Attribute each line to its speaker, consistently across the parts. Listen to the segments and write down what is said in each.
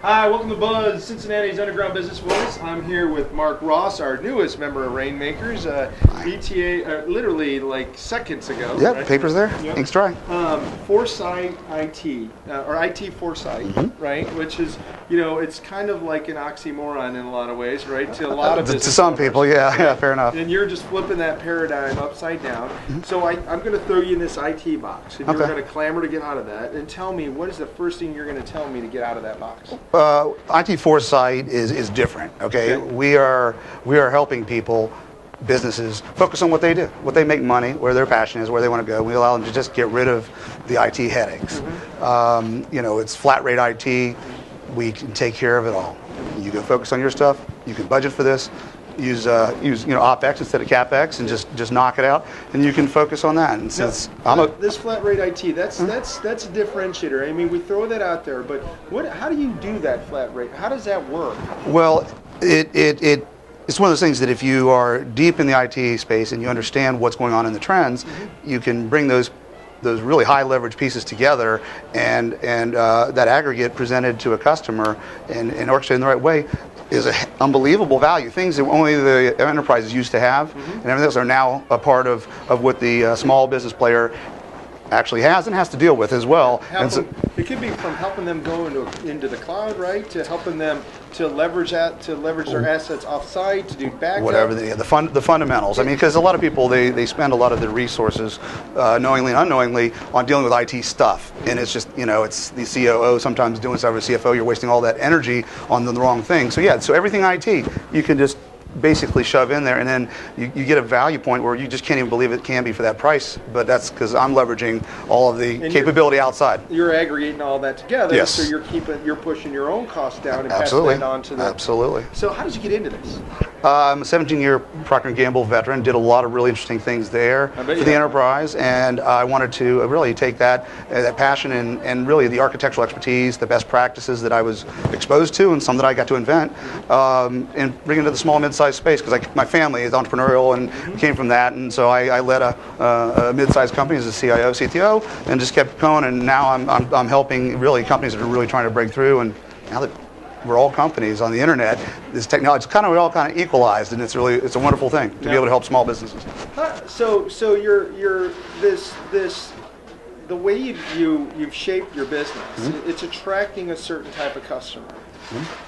Speaker 1: Hi, welcome to Buzz, Cincinnati's Underground Business Voice. I'm here with Marc Ross, our newest member of Rainmakers. ETA, literally like seconds ago.
Speaker 2: Yep,
Speaker 1: right?
Speaker 2: paper's there.
Speaker 1: Yep.
Speaker 2: Ink's dry.
Speaker 1: Foresight IT, or IT Foresight, right? Which is, it's kind of like an oxymoron in a lot of ways, right? To a lot of
Speaker 2: To
Speaker 1: business
Speaker 2: some
Speaker 1: owners,
Speaker 2: people, yeah,
Speaker 1: right?
Speaker 2: yeah, fair enough.
Speaker 1: And you're just flipping that paradigm upside down. So I'm going to throw you in this IT box, and you're
Speaker 2: Okay.
Speaker 1: going to clamor to get out of that. And tell me, what is the first thing you're going to tell me to get out of that box?
Speaker 2: IT Foresight is different. Okay, we are helping people, businesses, focus on what they do, what they make money, where their passion is, where they want to go. We allow them to just get rid of the IT headaches. It's flat rate IT. We can take care of it all. You can focus on your stuff. You can budget for this. Use OpEx instead of CapEx, and just knock it out, and you can focus on that. And since
Speaker 1: this flat rate IT, that's a differentiator. I mean, we throw that out there, but how do you do that flat rate? How does that work?
Speaker 2: Well, it's one of those things that if you are deep in the IT space and you understand what's going on in the trends, you can bring those really high leverage pieces together, and that aggregate presented to a customer and orchestrated in the right way is an unbelievable value. Things that only the enterprises used to have, and everything else are now a part of what the small business player actually has and has to deal with as well.
Speaker 1: It could be from helping them go into the cloud, right? To helping them to leverage their assets offsite, to do backup.
Speaker 2: Whatever the fundamentals. I mean, because a lot of people they spend a lot of their resources, knowingly and unknowingly, on dealing with IT stuff, and it's just it's the COO sometimes doing stuff with CFO. You're wasting all that energy on the wrong thing. So everything IT you can just basically shove in there, and then you get a value point where you just can't even believe it can be for that price. But that's because I'm leveraging all of the capability outside.
Speaker 1: You're aggregating all that together,
Speaker 2: yes.
Speaker 1: So you're pushing your own costs down and
Speaker 2: Absolutely.
Speaker 1: passing that on to them.
Speaker 2: Absolutely.
Speaker 1: So how did you get into this?
Speaker 2: I'm a 17-year Procter & Gamble veteran, did a lot of really interesting things there for the enterprise, and I wanted to really take that passion and really the architectural expertise, the best practices that I was exposed to and some that I got to invent, and bring it to the small mid-sized space, because my family is entrepreneurial and came from that, and so I led a mid-sized company as a CIO, CTO, and just kept going, and now I'm helping really companies that are really trying to break through, and now that we're all companies on the internet, this technology we're all kind of equalized, and it's a wonderful thing to be able to help small businesses.
Speaker 1: So you're the way you've shaped your business, it's attracting a certain type of customer.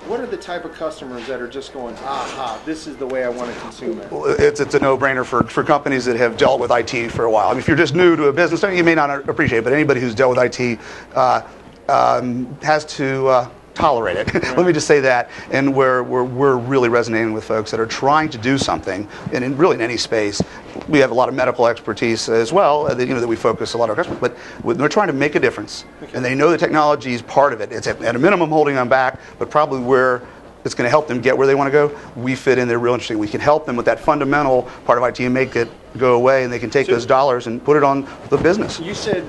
Speaker 1: What are the type of customers that are just going, aha, this is the way I want to consume it?
Speaker 2: Well, it's a no-brainer for companies that have dealt with IT for a while. I mean, if you're just new to a business, you may not appreciate it, but anybody who's dealt with IT has to tolerate it.
Speaker 1: Right.
Speaker 2: Let me just say that. And we're really resonating with folks that are trying to do something, and really in any space. We have a lot of medical expertise as well, that we focus a lot of our customers, but they're trying to make a difference. Okay. And they know the technology is part of it. It's at a minimum holding them back, but probably where it's going to help them get where they want to go, we fit in there real interesting. We can help them with that fundamental part of IT and make it go away, and they can take those dollars and put it on the business.
Speaker 1: You said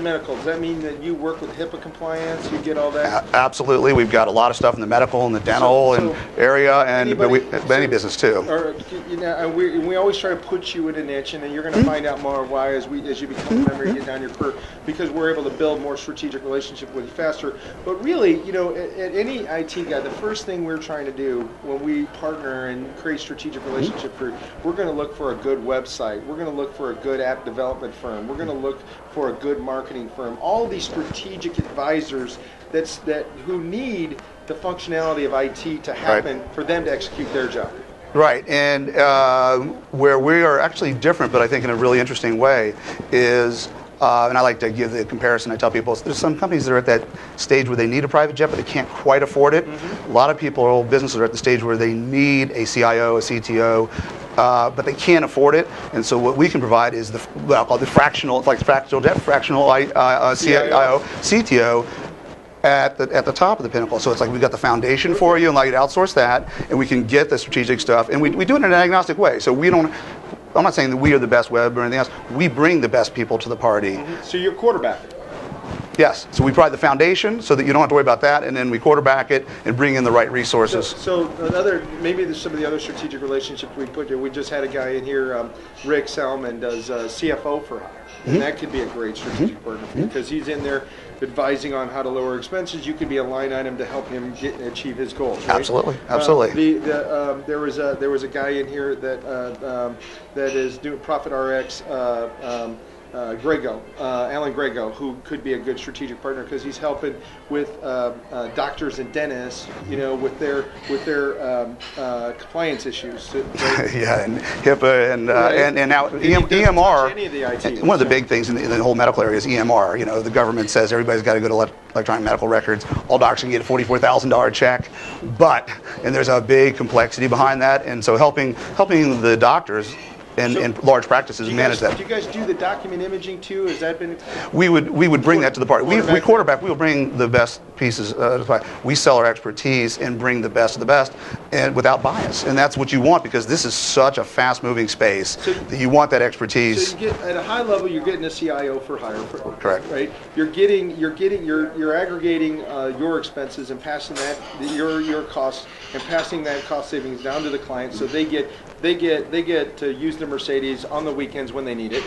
Speaker 1: medical. Does that mean that you work with HIPAA compliance? You get all that?
Speaker 2: Absolutely. We've got a lot of stuff in the medical and the dental area, but any business too.
Speaker 1: We always try to put you in a niche, and then you're going to find out more why as you become a member, you get down your curve, because we're able to build more strategic relationship with you faster. But really, at any IT guy, the first thing we're trying to do when we partner and create strategic relationship, we're going to look for a good website. We're going to look for a good app development firm. We're going to look for a good marketing firm. All these strategic advisors who need the functionality of IT to happen for them to execute their job.
Speaker 2: Right, and where we are actually different, but I think in a really interesting way, is and I like to give the comparison. I tell people there's some companies that are at that stage where they need a private jet, but they can't quite afford it. A lot of people, businesses, are at the stage where they need a CIO, a CTO, but they can't afford it. And so what we can provide is what I call the fractional, it's like fractional jet, fractional CIO, CTO. At the top of the pinnacle. So it's like we've got the foundation for you and allow you to outsource that, and we can get the strategic stuff, and we do it in an agnostic way. So I'm not saying that we are the best web or anything else. We bring the best people to the party.
Speaker 1: So you're quarterback.
Speaker 2: Yes. So we provide the foundation so that you don't have to worry about that, and then we quarterback it and bring in the right resources.
Speaker 1: So maybe there's some of the other strategic relationships we put here. We just had a guy in here, Rick Selman, does CFO for hire. And that could be a great strategic partner because he's in there advising on how to lower expenses, you could be a line item to help him achieve his goals. Right?
Speaker 2: Absolutely, absolutely.
Speaker 1: There was a guy in here that is doing Profit RX. Alan Grego, who could be a good strategic partner because he's helping with doctors and dentists, with their compliance issues. Right?
Speaker 2: Yeah, and HIPAA and
Speaker 1: Right.
Speaker 2: and now
Speaker 1: He doesn't touch any of the IT,
Speaker 2: EMR. One of the big things in the whole medical area is EMR. The government says everybody's got to go to electronic medical records. All doctors can get a $44,000 check, and there's a big complexity behind that, and so helping the doctors and large practices manage that.
Speaker 1: Do you guys do the document imaging too? Has that been?
Speaker 2: We would bring that to the party. We quarterback. We will bring the best pieces. We sell our expertise and bring the best of the best, and without bias. And that's what you want because this is such a fast-moving space that you want that expertise.
Speaker 1: So you get at a high level, you're getting a CIO for hire.
Speaker 2: Correct.
Speaker 1: Right. You're aggregating your expenses and passing that your costs and passing that cost savings down to the client, so they get to use the Mercedes on the weekends when they need it.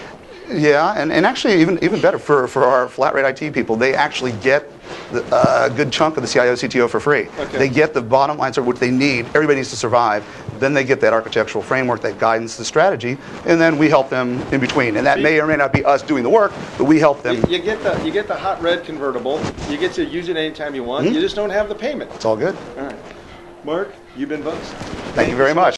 Speaker 2: Yeah, and actually even better for our flat rate IT people, they actually get a good chunk of the CIO CTO for free.
Speaker 1: Okay.
Speaker 2: They get the bottom line, what they need. Everybody needs to survive. Then they get that architectural framework, that guidance, the strategy, and then we help them in between. And that may or may not be us doing the work, but we help them.
Speaker 1: You get the hot red convertible. You get to use it anytime you want. You just don't have the payment.
Speaker 2: It's all good.
Speaker 1: All right, Mark, you've been buzzed.
Speaker 2: Thank you very much.